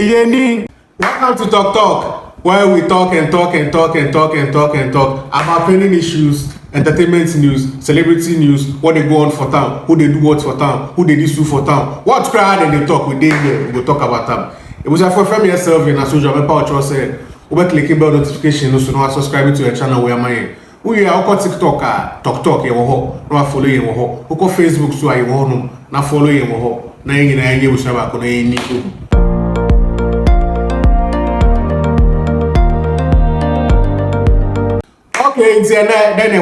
Yeni. Welcome to Talk, where we talk about trending issues, entertainment news, celebrity news, what they go on for town, who they do what for town, who they do for town, what crowd and they talk, we dey here, we go talk about them. It was a for yourself in a social media say, over clicking bell notification, so now subscribe to your channel where am we are TikTok, Talk, you will follow you, who Facebook, so I will not follow you, na yìí we shall back on any. Okay, it's then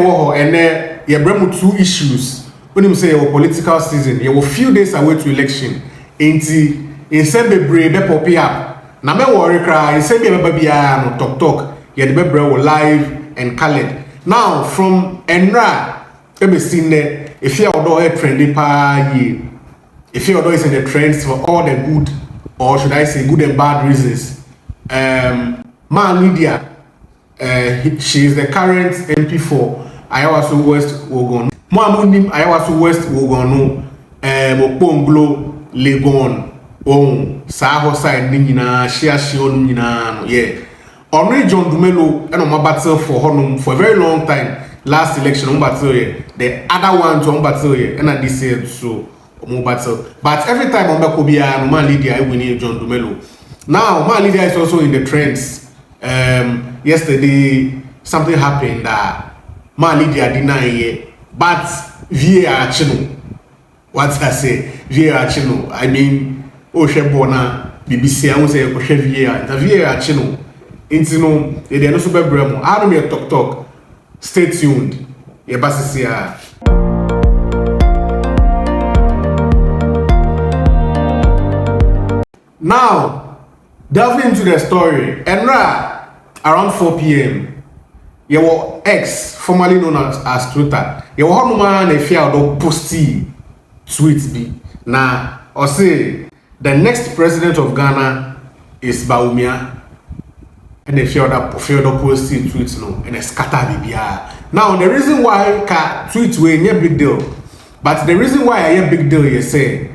you bring two issues. When you say your political season, you will few days away to election. In Sembe brave poppy up. Na me worry cry. In Sembe baby no talk. You the baby will live and colored. Now from Enra, ebe seen there. Efia Odo trendy pa ye. Efia Odo is in the trends for all the good, or should I say good and bad reasons. Maa Lydia. She is the current MP for Ayawaso West Wuogon. Muamunim Ayawaso West Wuogon Moponglo Legon Saho side Nina Shia Nina yeah. Only John Dumelo and on my battle for Honum for a very long time. Last election on battle the other one John battle and I decided so more battle. But every time on Bakobia and Maa Lydia I win John Dumelo. Now Maa Lydia is also in the trends. Yesterday something happened that Maa Lydia denied, but VAR channel. What I say, VAR channel. I mean, Oshebona, BBC, I will say VAR. The VAR channel. Into no, they are not super bremo. I don't hear talk. Stay tuned. Now, delving into the story, Enra. Around 4 p.m., your ex, formerly known as Twitter, your home man Efia Odo posty tweets be. Now, or say the next president of Ghana is Bawumiah, and Efia Odo posty tweets no, and a scatter BBR. Now, the reason why tweets were a big deal, but the reason why I hear big deal is say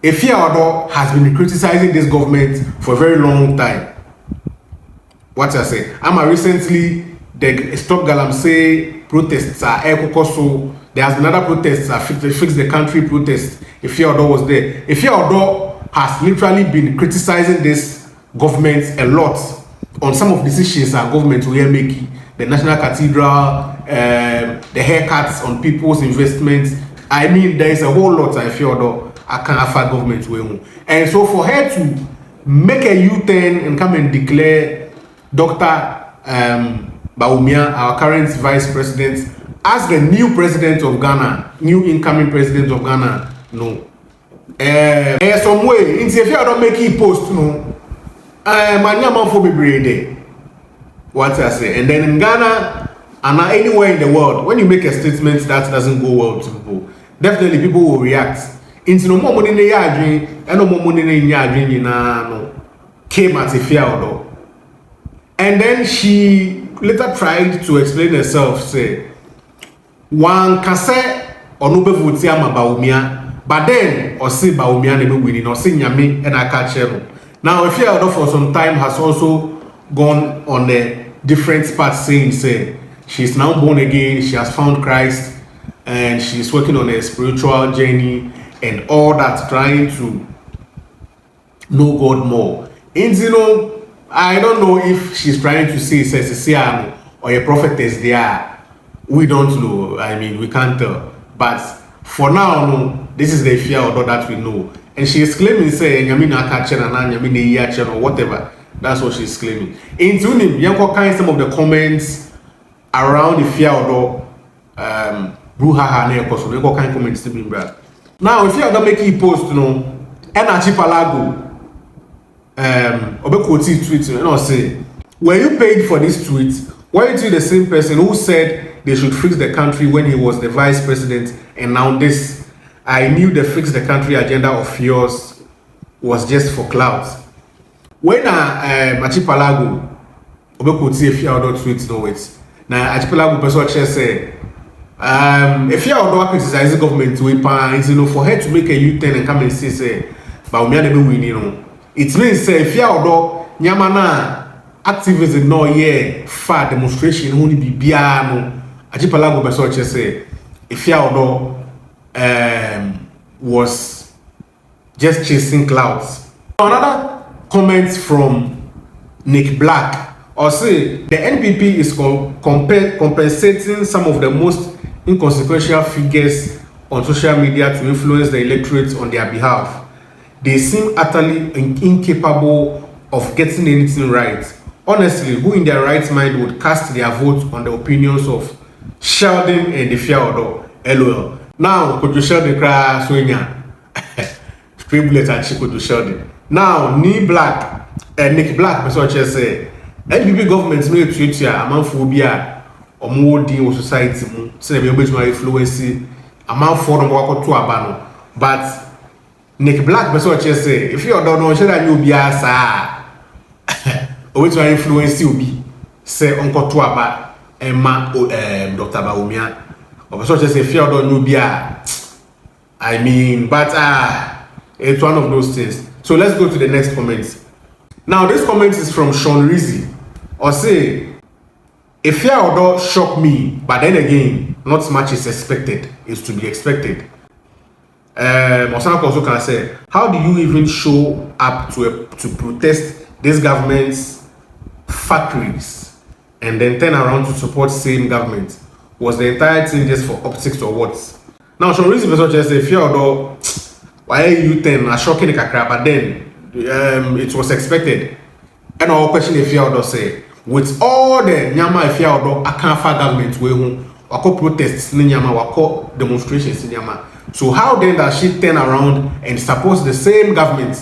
Efia Odo has been criticizing this government for a very long time. What I say? Recently the Stop Galamsey protests are so there has been another protests fix the country protest. Efia Odo was there. Efia Odo has literally been criticizing this government a lot on some of the decisions our government will make, the National Cathedral, the haircuts on people's investments. I mean, there is a whole lot of Efia Odo I can't afford government to. And so for her to make a U-turn and come and declare Dr. Bawumiah, our current vice president, as the new president of Ghana, new incoming president of Ghana, no. Some way, in Efia Odo make a post, no. Man, for be what I say. And then in Ghana, and anywhere in the world, when you make a statement that doesn't go well to people, definitely people will react. Into no more money in the yard, and no more money in the yard, no. Came at Efia Odo. And then she later tried to explain herself, say, one can say, or no be Bawumiah, but then, or say Bawumiah never winning, or say Nyame and I catch her. Now, Efia Odo for some time has also gone on a different path, saying, say, she's now born again, she has found Christ, and she's working on a spiritual journey and all that, trying to know God more. And you know, I don't know if she's trying to say Cecilia or a prophetess there. We don't know. I mean, we can't tell. But for now, no, this is the Efia Odo that we know. And she is claiming, say, Yamina Kachana, Yamina Yachan, or whatever. That's what she's claiming. In Tunim, Yanko kind some of the comments around Efia Odo, Bruhaha, Neokoso, Yanko kind comments to be brought. Now, Efia Odo make a post, no, and Archipelago. Obekwoti tweet and I'll say, were you paid for this tweet? Were you the same person who said they should fix the country when he was the vice president, and now this? I knew the fix the country agenda of yours was just for clouds. When Archipelago Obekwoti Efia Odo tweet no it. Now Archipelago person say Efia Odo criticize the government to for her to make a U-turn and come and say Bawumiah never win, you know. It means say Efia Odo nyama na activism no ye fa demonstration hu ni bibia no ajipala go beso che say Efia Odo was just chasing clouds. Another comment from Nick Black or say the NPP is compensating some of the most inconsequential figures on social media to influence the electorate on their behalf. They seem utterly incapable of getting anything right. Honestly, who in their right mind would cast their vote on the opinions of Sheldon and Efia Odo? LOL. Now, could you Sheldon cry Swenya? Tribulate and she could do Sheldon. Now, Nick Black person say NPP government no treat ya amanfobia omo din o society mu say be able to influence amanfo no wakoto aba no. But Nick Black person say if you don't know shey you bia sa o we to influence obi say onkoto aba ema Dr. Bawumiah o person say if you don't know bia I mean but it's one of those things. So let's go to the next comment. Now this comment is from Sean Rizzi or say Efia Odo shocked me, but then again not much is expected, is to be expected. Osana also can say, how do you even show up to protest this government's factories and then turn around to support same government? Was the entire thing just for optics or what? Now Sean Rizzi just say Efia Odo why you turn a shocking kakra, but then it was expected. And our question Efia Odo say, with all the Nyama Efia Odo Akanfa government we wako protests ni Nyama wako demonstrations ni Nyama. So how then does she turn around and support the same government?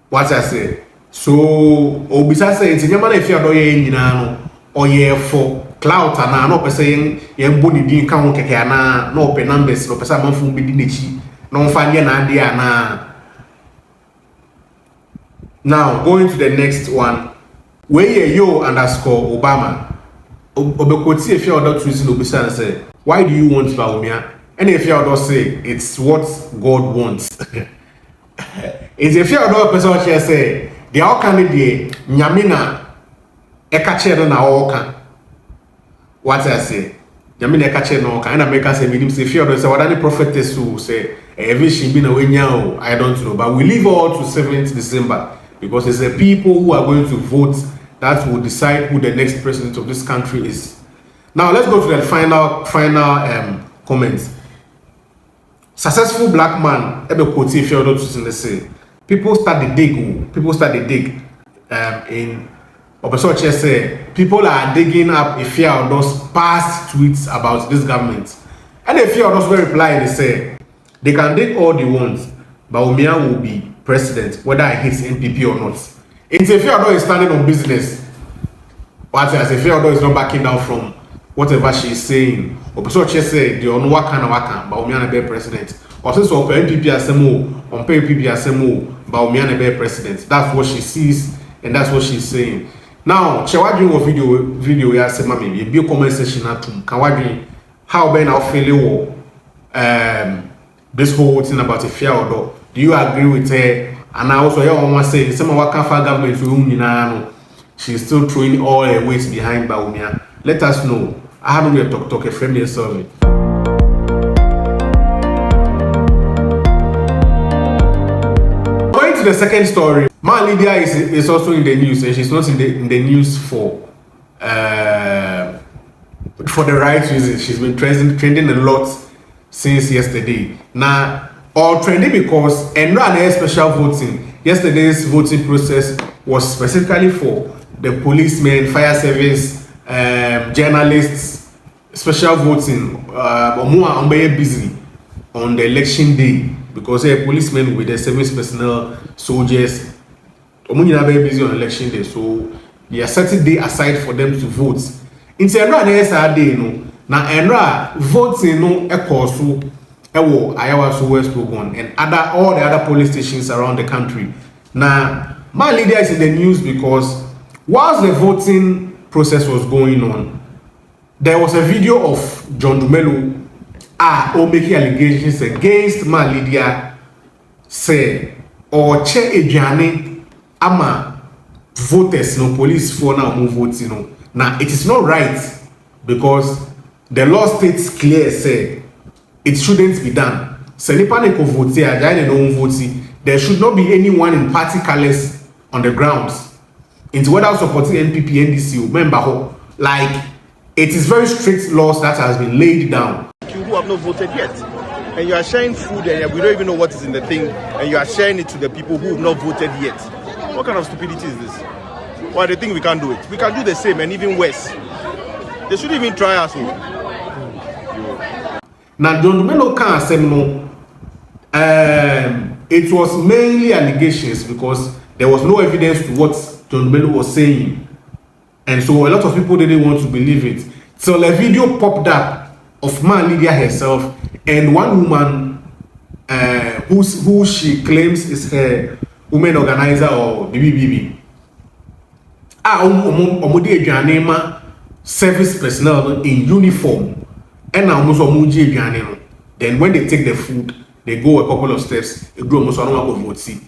What I say? So obisa say it's Nyama Efia Odo ye nyina no or ye for clout ana no pese ye mboni din kan keke ana no open numbers no pese manfu bi din echi no mfa nye na ade ana. Now, going to the next one. Where yo underscore Obama. Obekoti Efia Odo tweeting Obisa and say, why do you want Bawumiah? And Efia Odo say, it's what God wants. It's Efia Odo person here say, the all candidate, Nyamina, Ekache na Oka. What I say? Nyamina Ekache na Oka. And America say, Efia Odo say, what are the prophetess who say, every shimbina we nyao, I don't know. But we leave all to 7th December. Because it's the people who are going to vote that will decide who the next president of this country is. Now let's go to the final comments. Successful black man, people start the dig in Obasanjo say people are digging up Efia Odo's past tweets about this government. And Efia Odo's will reply, they say they can dig all they want, but Bawumiah will be president, whether I hate NPP or not. It's Efia Odo is standing on business. What as Efia Odo is not backing down from whatever she is saying. Obasanjo say the on waka, Bawumiah na be president. Or since on NPP asemo, on NPP asemo, Bawumiah na be president. That's what she sees and that's what she's saying. Now, chewadwin wo video ya say mami, be comment section atum. Kan wadwin how ben now feel this whole thing about Efia Odo. Do you agree with her? And I also hear one say, some of our government she's still throwing all her weight behind Bawumiah. Let us know. I haven't really talk a friendly survey. Going to the second story, Maa Lydia is also in the news, and she's not in the news for the right reasons. She's been trending a lot since yesterday. Now, or trending because and special voting. Yesterday's voting process was specifically for the policemen, fire service, journalists, special voting. More busy on the election day because policemen with the service personnel, soldiers, very busy on election day. So they are setting day aside for them to vote. In day, no. Now voting no so Ayawaso West Wuogon and all the other police stations around the country. Now, Maa Lydia is in the news because whilst the voting process was going on, there was a video of John Dumelo making allegations against Maa Lydia, say or che aduane ama voters no police for now move vote no. Now it is not right because the law states clear say it shouldn't be done. Se nipa ne ko vote ajaye no vote, there should not be anyone in party colors on the grounds. Into whether supporting NPP, NDC, member, like it is very strict laws that has been laid down. You who have not voted yet, and you are sharing food, and we don't even know what is in the thing, and you are sharing it to the people who have not voted yet. What kind of stupidity is this? Why they think we can't do it? We can do the same and even worse. They shouldn't even try us. Now, Dumelo can't say no. It was mainly allegations because there was no evidence to what Dumelo was saying, and so a lot of people didn't want to believe it. So a video popped up of Maa Lydia herself and one woman who she claims is her women organizer or BBBB. Omodi Ejanema service personnel in uniform, and now Musomuji Ejanema. Then when they take the food, they go a couple of steps. They go almost go vote. See.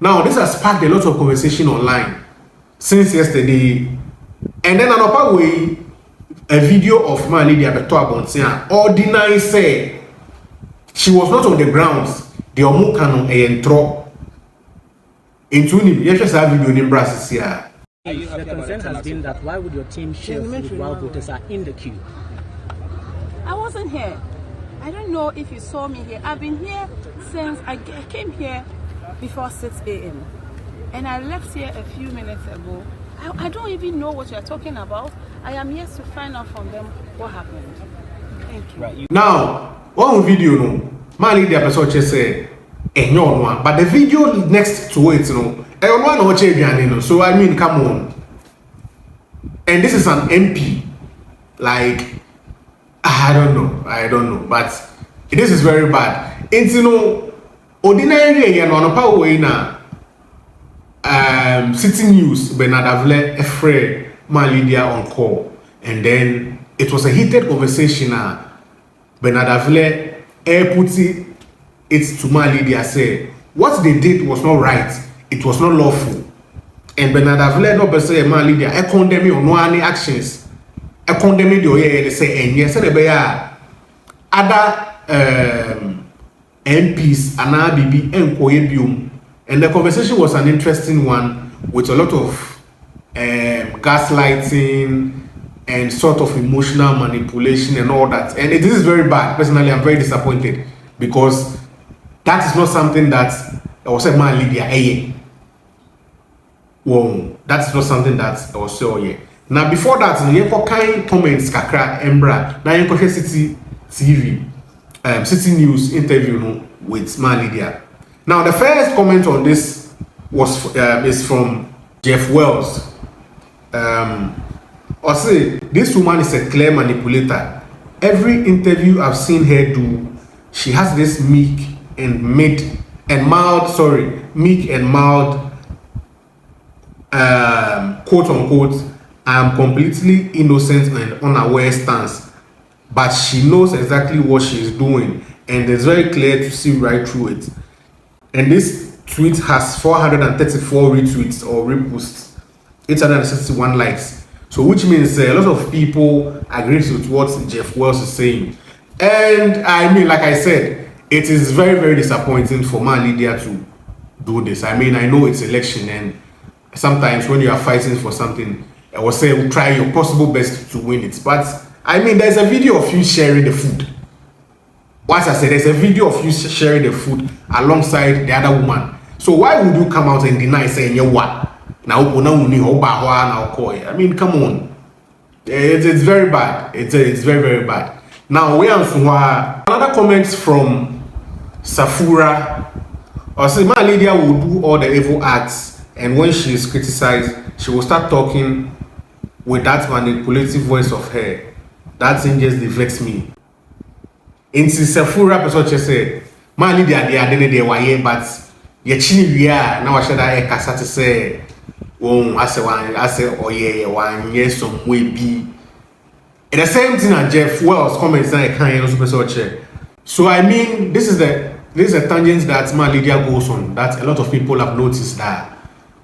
Now, this has sparked a lot of conversation online since yesterday. And then another way, a video of Maa Lydia ordinary say she was not on the grounds. The omukano entro into him. Yes, that video in Brazil here. The concern has been that why would your team share food while voters are in the queue? I wasn't here. I don't know if you saw me here. I've been here since I came here before 6 a.m. and I left here a few minutes ago. I don't even know what you're talking about. I am here to find out from them what happened. Thank you. Right. Now, one video no, Maa Lydia person say no, but the video next to it no, no. So I mean, come on. And this is an MP. Like I don't know, but this is very bad. It's ordinary no way na City News Benadavle Efre Maa Lydia on call, and then it was a heated conversation. Benadavle put it to Maa Lydia say what they did was not right, it was not lawful, and Benadavle no say Maa Lydia condemn on no any actions, condemn the they say and yes they other MPs and BB and Koyebium. And the conversation was an interesting one with a lot of gaslighting and sort of emotional manipulation and all that. And it is very bad. Personally, I'm very disappointed because that is not something that I was saying Maa Lydia. Whoa, that's not something that I was saying. Now before that, you have kind comments kakra embra. Now you can City TV, City News interview with Maa Lydia. Now the first comment on this was is from Jeff Wells. Or say this woman is a clear manipulator. Every interview I've seen her do, she has this meek and mild, quote unquote, I am completely innocent and unaware stance. But she knows exactly what she is doing, and it's very clear to see right through it. And this tweet has 434 retweets or reposts, 861 likes. So which means a lot of people agree with what Jeff Wells is saying. And I mean, like I said, it is very, very disappointing for Maa Lydia to do this. I mean, I know it's election, and sometimes when you are fighting for something, I will say try your possible best to win it. But I mean, there's a video of you sharing the food. Once I said, there's a video of you sharing the food alongside the other woman. So why would you come out and deny saying you what? Now, I mean, come on. It's very bad. It's very, very bad. Now, we have another comments from Safura. Or say, Maa Lydia will do all the evil acts, and when she is criticized, she will start talking with that manipulative voice of her. That thing just deflects me. In Safura, person just say, Maa Lydia, they are doing but ye chini wia na wahye da e kasa te say won ase oh yeah one yes some way be. The same thing as Jeff Wells comments na e kan also person check. So I mean, this is a tangent that Maa Lydia goes on that a lot of people have noticed that.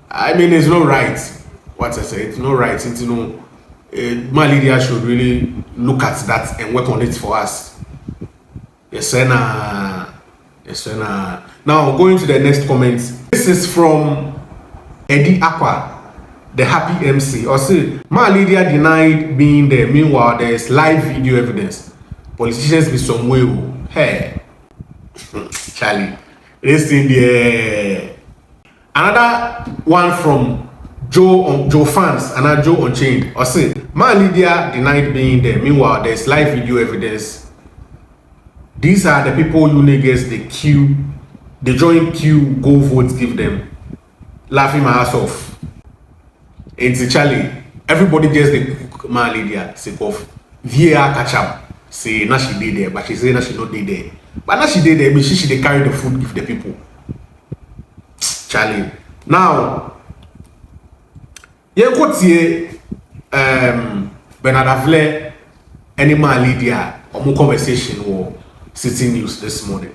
I mean, it's not right. What I say, it's not right. It's, you know, Maa Lydia should really look at that and work on it for us. Yes, sir. Yes, sir. Now, going to the next comment. This is from Eddie Aqua, the happy MC. Or say, Maa Lydia denied being there. Meanwhile, there is live video evidence. Politicians be some way. Hey, Charlie, listen there. Another one from Joe fans, another Joe Unchained. Or say, Maa Lydia denied being there. Meanwhile, there is live video evidence. These are the people you niggas, they join queue, go vote, give them. Laughing my ass off. It's Charlie. Everybody just the Maa Lydia say off. VAR catch up. Say now she did there, but she say now she not did there. But now she did there, but she they carry the food, give the people. Charlie. Now, you go to Bernard Avle and Maa Lydia or conversation war. City News this morning.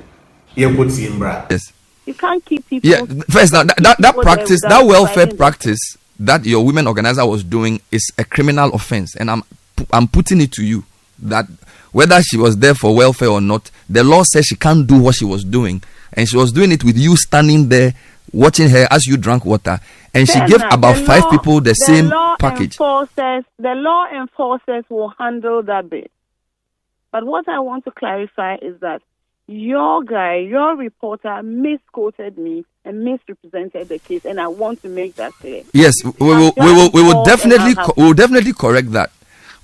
Yes. You can't keep people. Yeah, first now that practice, that welfare practice that your women organizer was doing is a criminal offense, and I'm putting it to you that whether she was there for welfare or not, the law says she can't do what she was doing, and she was doing it with you standing there watching her as you drank water, and she gave about 5 people the same package. The law enforcers will handle that bit. But what I want to clarify is that your reporter misquoted me and misrepresented the case, and I want to make that clear. Yes, we will definitely correct that.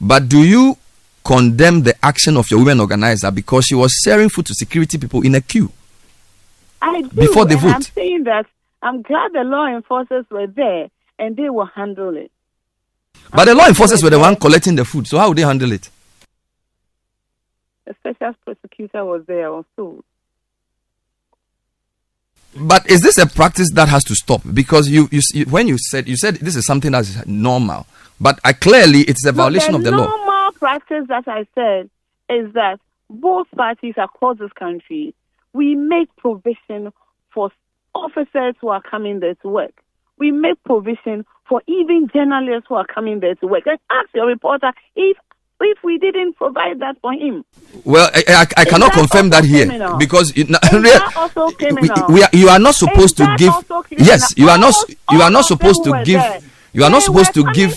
But do you condemn the action of your women organizer because she was sharing food to security people in a queue? I do. Before they vote. I'm saying that I'm glad the law enforcers were there and they will handle it. But the law enforcers were the one collecting the food, so how would they handle it? The special prosecutor was there also. But is this a practice that has to stop? Because when you said this is something that's normal, but clearly it's a violation of the law. The normal practice that I said is that both parties across this country, we make provision for officers who are coming there to work. We make provision for even journalists who are coming there to work. Let's ask your reporter if we didn't provide that for him. Well, I cannot confirm that here criminal? Because you are not supposed to give. Yes, you are not supposed to give. You are not supposed to give.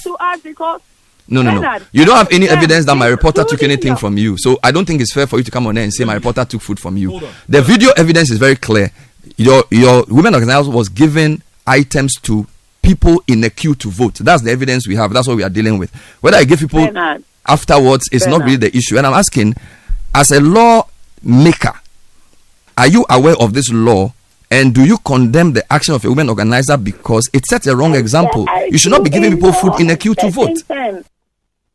No. You don't have any evidence that my reporter took anything from you. So I don't think it's fair for you to come on there and say my reporter took food from you. The video evidence is very clear. Your women organizer was giving items to people in a queue to vote. That's the evidence we have. That's what we are dealing with. Whether I give people afterwards is not really the issue. And I'm asking, as a lawmaker, are you aware of this law? And do you condemn the action of a women organizer because it sets a wrong example? You should not be giving people food in a queue to vote.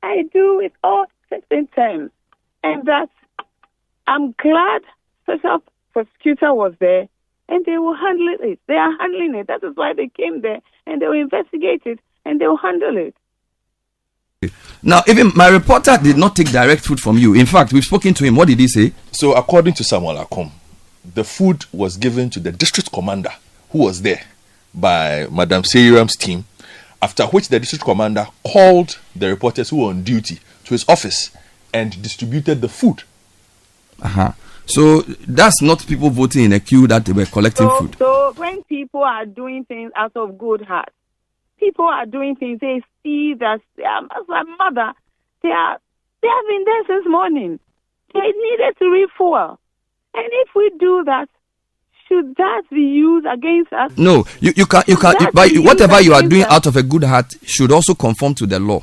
I do it all certain terms. And that I'm glad special prosecutor was there and they will handle it. They are handling it. That is why they came there and they will investigate it and they will handle it. Now, even my reporter did not take direct food from you. In fact, we've spoken to him. What did he say? So, according to Samuel Akom, the food was given to the district commander who was there by Madam Seyram's team, after which the district commander called the reporters who were on duty to his office and distributed the food. So, that's not people voting in a queue that they were collecting food. So, when people are doing things out of good heart, people are doing things, they see that as my mother, they have been there since morning. They needed to refuel. And if we do that, should that be used against us? No, you can't. But whatever you are doing out of a good heart should also conform to the law.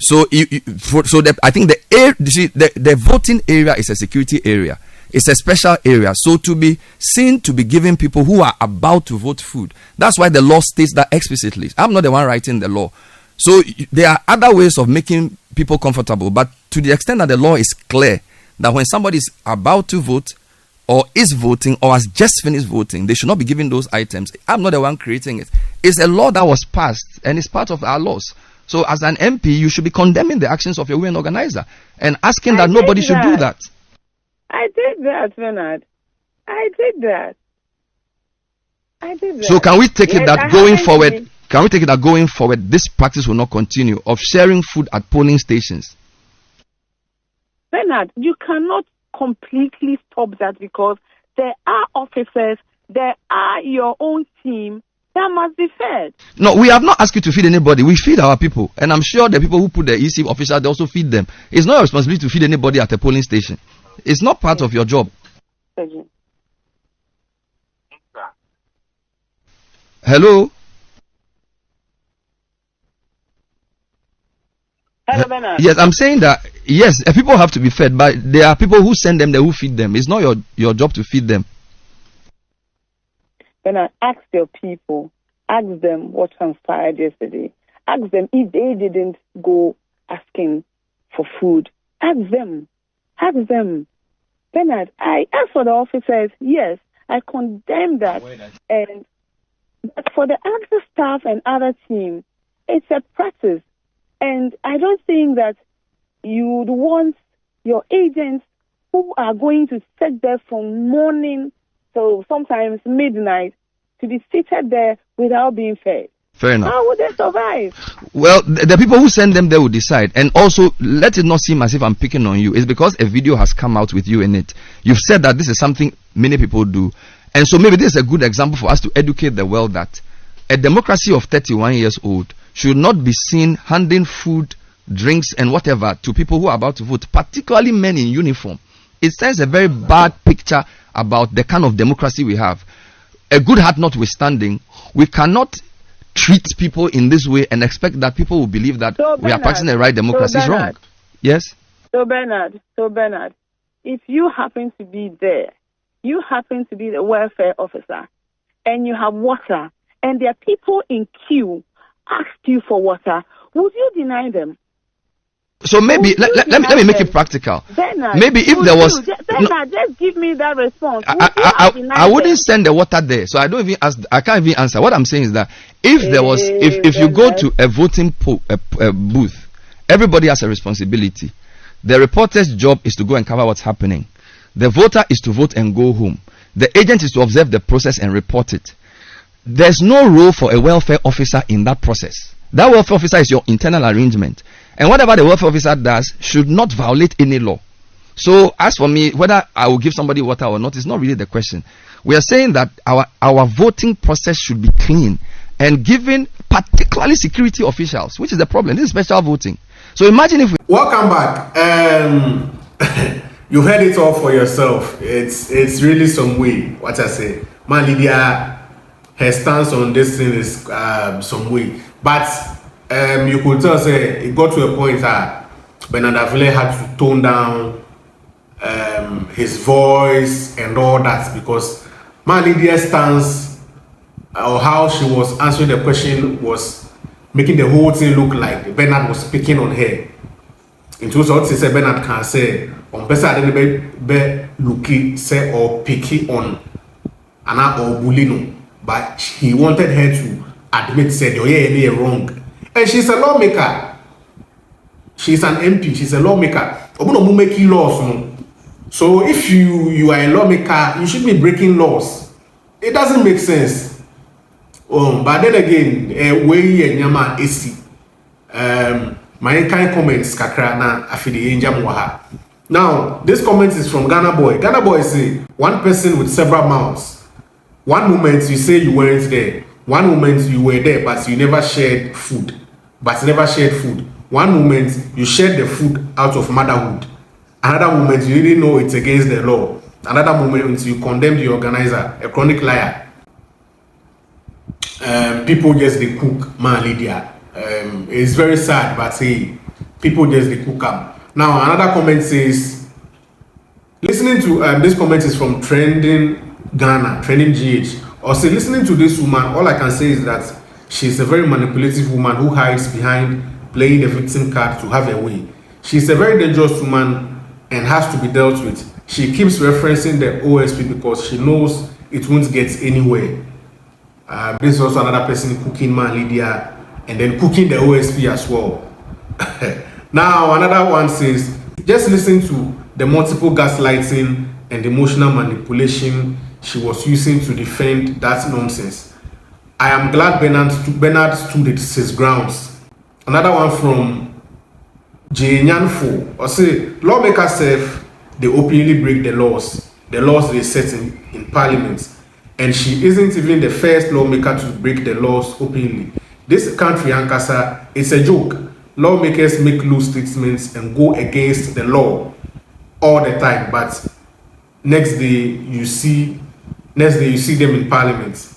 So, I think the voting area is a security area. It's a special area. So to be seen to be giving people who are about to vote food, that's why the law states that explicitly. I'm not the one writing the law. So there are other ways of making people comfortable, but to the extent that the law is clear that when somebody is about to vote or is voting or has just finished voting, they should not be given those items. I'm not the one creating it. It's a law that was passed and it's part of our laws. So as an MP, you should be condemning the actions of your women organizer and asking that nobody should do that. I did that, Bernard. I did that. So can we take it that going forward? Can we take it that going forward, this practice will not continue of sharing food at polling stations? Bernard, you cannot completely stop that because there are officers, there are your own team that must be fed. No, we have not asked you to feed anybody. We feed our people. And I'm sure the people who put the EC officials, they also feed them. It's not your responsibility to feed anybody at a polling station. It's not part of your job. Hello? Hello, Bernard. Yes, I'm saying that, yes, people have to be fed, but there are people who send them there who feed them. It's not your job to feed them. Bernard, ask your people, ask them what transpired yesterday. Ask them if they didn't go asking for food. Ask them. Ask them. Bernard, I ask for the officers, yes, I condemn that. And but for the other staff and other team, it's a practice. And I don't think that you would want your agents who are going to sit there from morning till sometimes midnight to be seated there without being fed. Fair enough. How would they survive? Well, the people who send them there will decide. And also, let it not seem as if I'm picking on you. It's because a video has come out with you in it. You've said that this is something many people do. And so maybe this is a good example for us to educate the world that a democracy of 31 years old should not be seen handing food, drinks, and whatever to people who are about to vote, particularly men in uniform. It sends a very bad picture about the kind of democracy we have. A good heart notwithstanding, we cannot treat people in this way and expect that people will believe that we are practicing the right democracy. It's wrong. Yes? So Bernard, if you happen to be there, you happen to be the welfare officer, and you have water, and there are people in queue asked you for water, would you deny them? So maybe let me make it practical. Bernard, maybe if there was Bernard, just give me that response. I wouldn't send the water there, so I can't even answer. What I'm saying is that if there was, if you go to a voting booth, everybody has a responsibility. The reporter's job is to go and cover what's happening. The voter is to vote and go home. The agent is to observe the process and report it. There's no role for a welfare officer in that process. That welfare officer is your internal arrangement. And whatever the welfare officer does should not violate any law. So as for me, whether I will give somebody water or not is not really the question. We are saying that our voting process should be clean and given particularly security officials, which is the problem. This is special voting. So imagine if we... Welcome back. You heard it all for yourself. It's really some way. What I say, Maa Lydia, her stance on this thing is some way. But you could tell, say, it got to a point that Bernard Avile had to tone down his voice and all that, because Maa Lydia's stance or how she was answering the question was making the whole thing look like Bernard was picking on her. In terms of what she said, Bernard can say, on person I didn't be looking say or picky on Anna or Bulino, but he wanted her to admit said, oh yeah, you're wrong. And she's a lawmaker. She's an MP. She's a lawmaker. Obuno making laws. So if you are a lawmaker, you should be breaking laws. It doesn't make sense. But then again, way and yama AC. My kind comments kakra na afidi enjamwaha. Now this comment is from Ghana Boy. Ghana Boy say one person with several mouths. One moment you say you weren't there. One moment you were there, but you never shared food. One moment you shared the food out of motherhood. Another moment you didn't know it's against the law. another moment you condemn the organizer, a chronic liar. People just they cook Maa Lydia. It's very sad, but hey, people just they cook up. Now another comment says, listening to this comment is from Trending Ghana, Trending GH. Or say, listening to this woman, all I can say is that she's a very manipulative woman who hides behind playing the victim card to have a way. She's a very dangerous woman and has to be dealt with. She keeps referencing the OSP because she knows it won't get anywhere. This is also another person cooking Maa Lydia and then cooking the OSP as well. Now another one says, just listen to the multiple gaslighting and emotional manipulation she was using to defend that nonsense. I am glad Bernard stood his grounds. Another one from J. Nyanfo, or say, lawmakers say they openly break the laws they set in parliament. And she isn't even the first lawmaker to break the laws openly. This country, Ankasa, it's a joke. Lawmakers make loose statements and go against the law all the time, but next day you see them in parliament.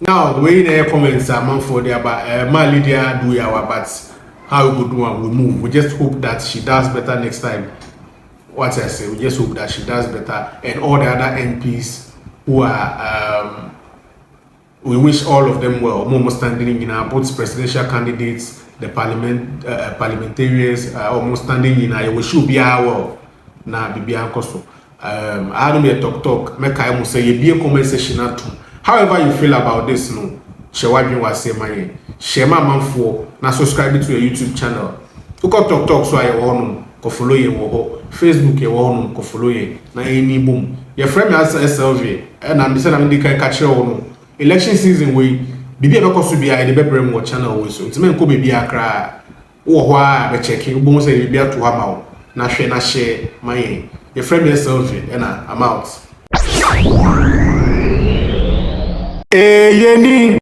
Now the way in the comments are man for there, but Maa Lydia do our, but how we go do and we move. We just hope that she does better next time. What I say, we just hope that she does better, and all the other MPs who are we wish all of them well. Almost standing in both presidential candidates, the parliamentarians almost standing in we should be well. Na bibi ankoso. I don't be a talk. Make I must say you be a comment section too. However you feel about this, no. Share what you want say my. Share my man for. Now subscribe to your YouTube channel. Look up talk so I want to follow you. Facebook you want to follow you. Na any boom. Your friend has SLV and I'm saying I'm the catch you. Election season we bibi abeko so bia de bebrem wo channel we so ntime nko bibi akra wo ho a be checking bo say bibi ato ha ma wo na hwe na share my your friend yourself and I'm out. Yeni